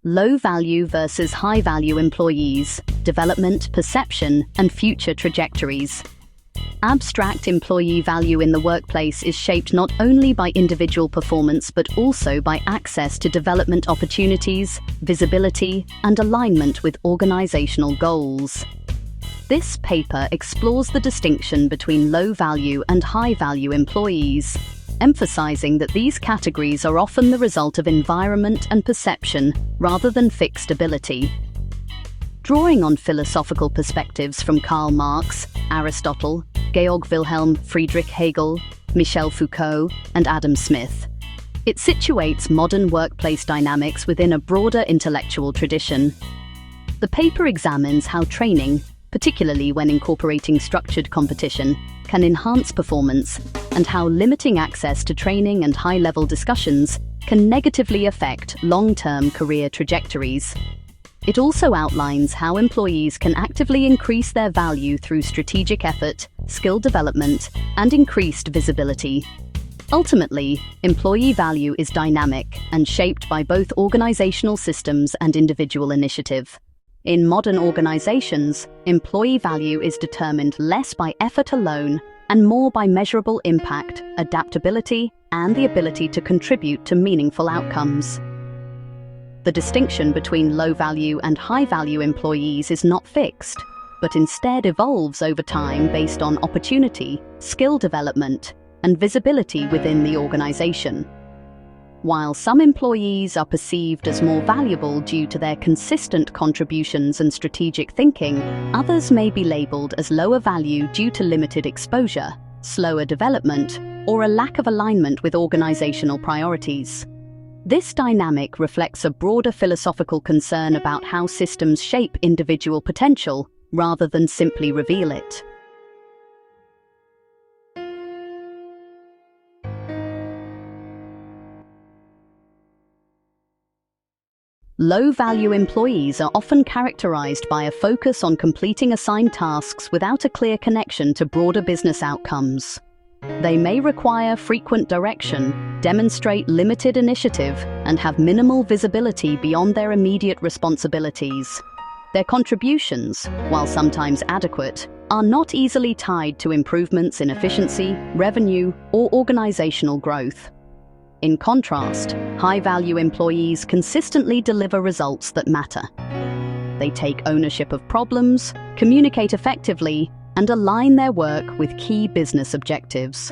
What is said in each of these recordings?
Low value versus high value employees, development, perception, and future trajectories. Abstract employee value in the workplace is shaped not only by individual performance but also by access to development opportunities, visibility, and alignment with organizational goals. This paper explores the distinction between low-value and high-value employees, emphasizing that these categories are often the result of environment and perception rather than fixed ability. Drawing on philosophical perspectives from Karl Marx, Aristotle, Georg Wilhelm Friedrich Hegel, Michel Foucault, and Adam Smith, it situates modern workplace dynamics within a broader intellectual tradition. The paper examines how training, particularly when incorporating structured competition, can enhance performance, and how limiting access to training and high-level discussions can negatively affect long-term career trajectories. It also outlines how employees can actively increase their value through strategic effort, skill development, and increased visibility. Ultimately, employee value is dynamic and shaped by both organizational systems and individual initiative. In modern organizations, employee value is determined less by effort alone and more by measurable impact, adaptability, and the ability to contribute to meaningful outcomes. The distinction between low-value and high-value employees is not fixed, but instead evolves over time based on opportunity, skill development, and visibility within the organization. While some employees are perceived as more valuable due to their consistent contributions and strategic thinking, others may be labeled as lower value due to limited exposure, slower development, or a lack of alignment with organizational priorities. This dynamic reflects a broader philosophical concern about how systems shape individual potential rather than simply reveal it. Low-value employees are often characterized by a focus on completing assigned tasks without a clear connection to broader business outcomes. They may require frequent direction, demonstrate limited initiative, and have minimal visibility beyond their immediate responsibilities. Their contributions, while sometimes adequate, are not easily tied to improvements in efficiency, revenue, or organizational growth. In contrast, high-value employees consistently deliver results that matter. They take ownership of problems, communicate effectively, and align their work with key business objectives.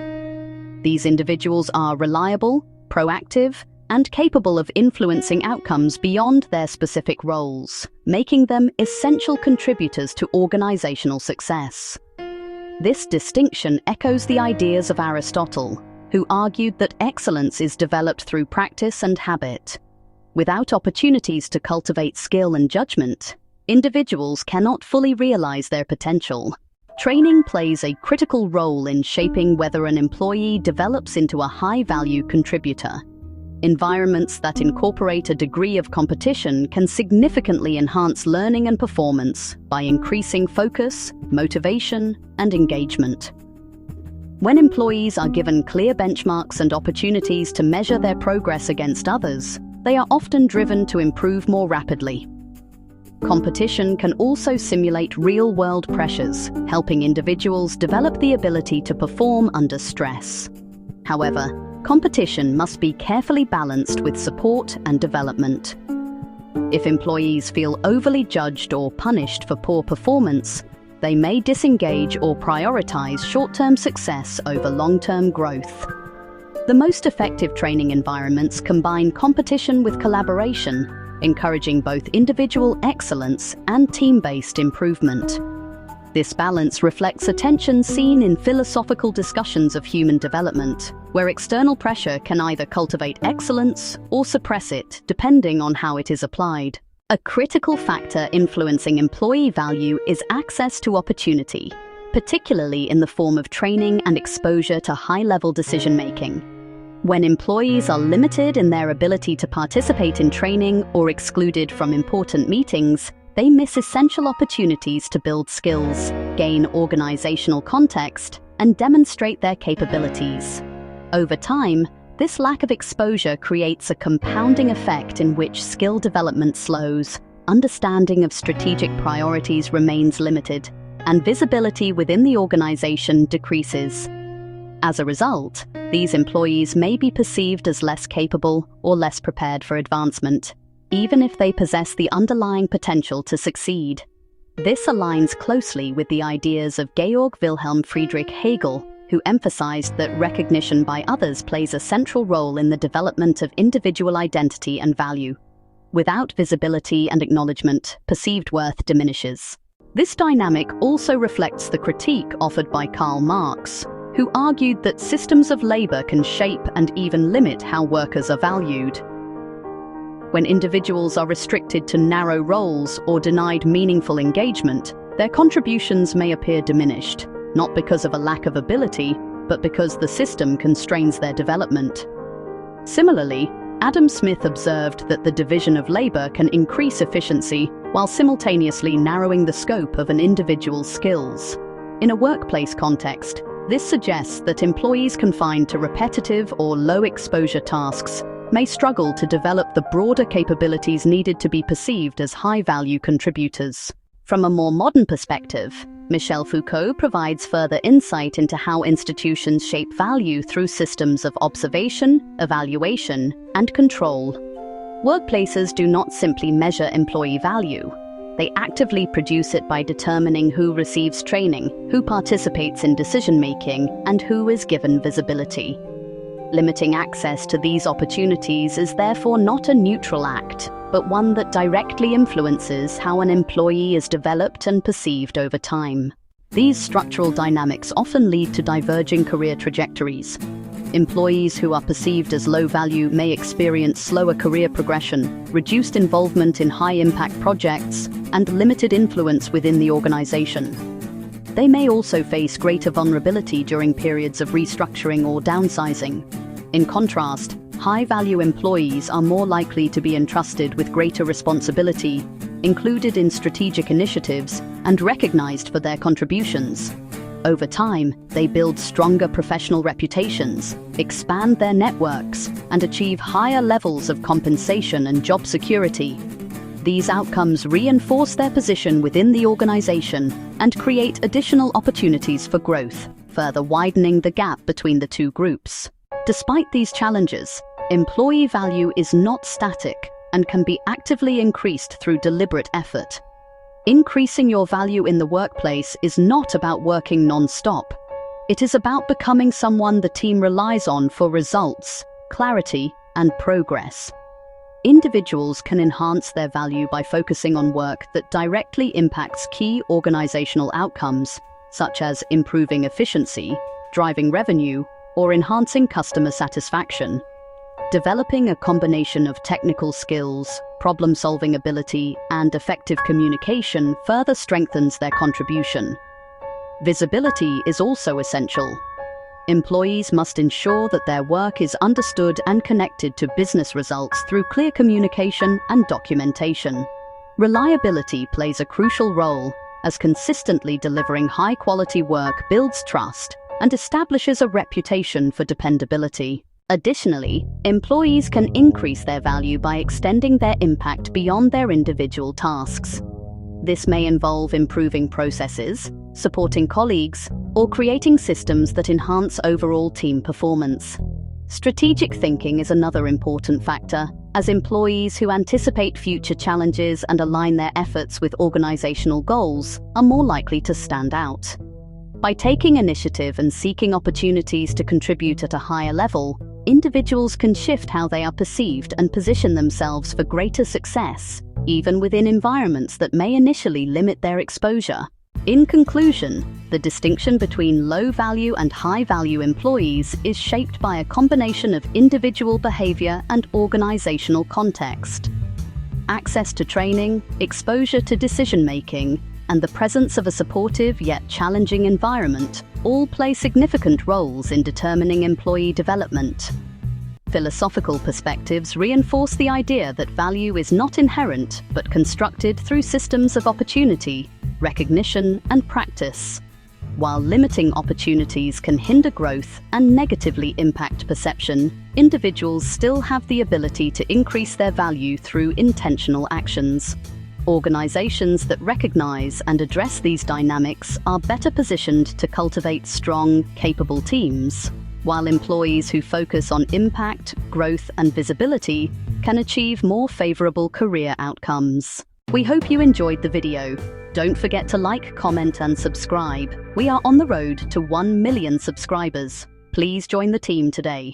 These individuals are reliable, proactive, and capable of influencing outcomes beyond their specific roles, making them essential contributors to organizational success. This distinction echoes the ideas of Aristotle, who argued that excellence is developed through practice and habit. Without opportunities to cultivate skill and judgment, individuals cannot fully realize their potential. Training plays a critical role in shaping whether an employee develops into a high-value contributor. Environments that incorporate a degree of competition can significantly enhance learning and performance by increasing focus, motivation, and engagement. When employees are given clear benchmarks and opportunities to measure their progress against others, they are often driven to improve more rapidly. Competition can also simulate real-world pressures, helping individuals develop the ability to perform under stress. However, competition must be carefully balanced with support and development. If employees feel overly judged or punished for poor performance, they may disengage or prioritize short-term success over long-term growth. The most effective training environments combine competition with collaboration, encouraging both individual excellence and team-based improvement. This balance reflects a tension seen in philosophical discussions of human development, where external pressure can either cultivate excellence or suppress it, depending on how it is applied. A critical factor influencing employee value is access to opportunity, particularly in the form of training and exposure to high-level decision-making. When employees are limited in their ability to participate in training or excluded from important meetings, they miss essential opportunities to build skills, gain organizational context, and demonstrate their capabilities. Over time, This lack of exposure creates a compounding effect in which skill development slows, understanding of strategic priorities remains limited, and visibility within the organization decreases. As a result, these employees may be perceived as less capable or less prepared for advancement, even if they possess the underlying potential to succeed. This aligns closely with the ideas of Georg Wilhelm Friedrich Hegel, who emphasized that recognition by others plays a central role in the development of individual identity and value. Without visibility and acknowledgement, perceived worth diminishes. This dynamic also reflects the critique offered by Karl Marx, who argued that systems of labor can shape and even limit how workers are valued. When individuals are restricted to narrow roles or denied meaningful engagement, their contributions may appear diminished, not because of a lack of ability, but because the system constrains their development. Similarly, Adam Smith observed that the division of labor can increase efficiency while simultaneously narrowing the scope of an individual's skills. In a workplace context, this suggests that employees confined to repetitive or low-exposure tasks may struggle to develop the broader capabilities needed to be perceived as high-value contributors. From a more modern perspective, Michel Foucault provides further insight into how institutions shape value through systems of observation, evaluation, and control. Workplaces do not simply measure employee value. They actively produce it by determining who receives training, who participates in decision-making, and who is given visibility. Limiting access to these opportunities is therefore not a neutral act, but one that directly influences how an employee is developed and perceived over time. These structural dynamics often lead to diverging career trajectories. Employees who are perceived as low value may experience slower career progression, reduced involvement in high-impact projects, and limited influence within the organization. They may also face greater vulnerability during periods of restructuring or downsizing. In contrast, high-value employees are more likely to be entrusted with greater responsibility, included in strategic initiatives, and recognized for their contributions. Over time, they build stronger professional reputations, expand their networks, and achieve higher levels of compensation and job security. These outcomes reinforce their position within the organization and create additional opportunities for growth, further widening the gap between the two groups. Despite these challenges, employee value is not static and can be actively increased through deliberate effort. Increasing your value in the workplace is not about working non-stop. It is about becoming someone the team relies on for results, clarity, and progress. Individuals can enhance their value by focusing on work that directly impacts key organizational outcomes, such as improving efficiency, driving revenue, or enhancing customer satisfaction. Developing a combination of technical skills, problem-solving ability, and effective communication further strengthens their contribution. Visibility is also essential. Employees must ensure that their work is understood and connected to business results through clear communication and documentation. Reliability plays a crucial role, as consistently delivering high-quality work builds trust and establishes a reputation for dependability. Additionally, employees can increase their value by extending their impact beyond their individual tasks. This may involve improving processes, supporting colleagues, or creating systems that enhance overall team performance. Strategic thinking is another important factor, as employees who anticipate future challenges and align their efforts with organizational goals are more likely to stand out. By taking initiative and seeking opportunities to contribute at a higher level, individuals can shift how they are perceived and position themselves for greater success, even within environments that may initially limit their exposure. In conclusion, the distinction between low-value and high-value employees is shaped by a combination of individual behavior and organizational context. Access to training, exposure to decision-making, and the presence of a supportive yet challenging environment all play significant roles in determining employee development. Philosophical perspectives reinforce the idea that value is not inherent but constructed through systems of opportunity, recognition, and practice. While limiting opportunities can hinder growth and negatively impact perception, individuals still have the ability to increase their value through intentional actions. Organizations that recognize and address these dynamics are better positioned to cultivate strong, capable teams, while employees who focus on impact, growth, and visibility can achieve more favorable career outcomes. We hope you enjoyed the video. Don't forget to like, comment, and subscribe. We are on the road to 1 million subscribers. Please join the team today.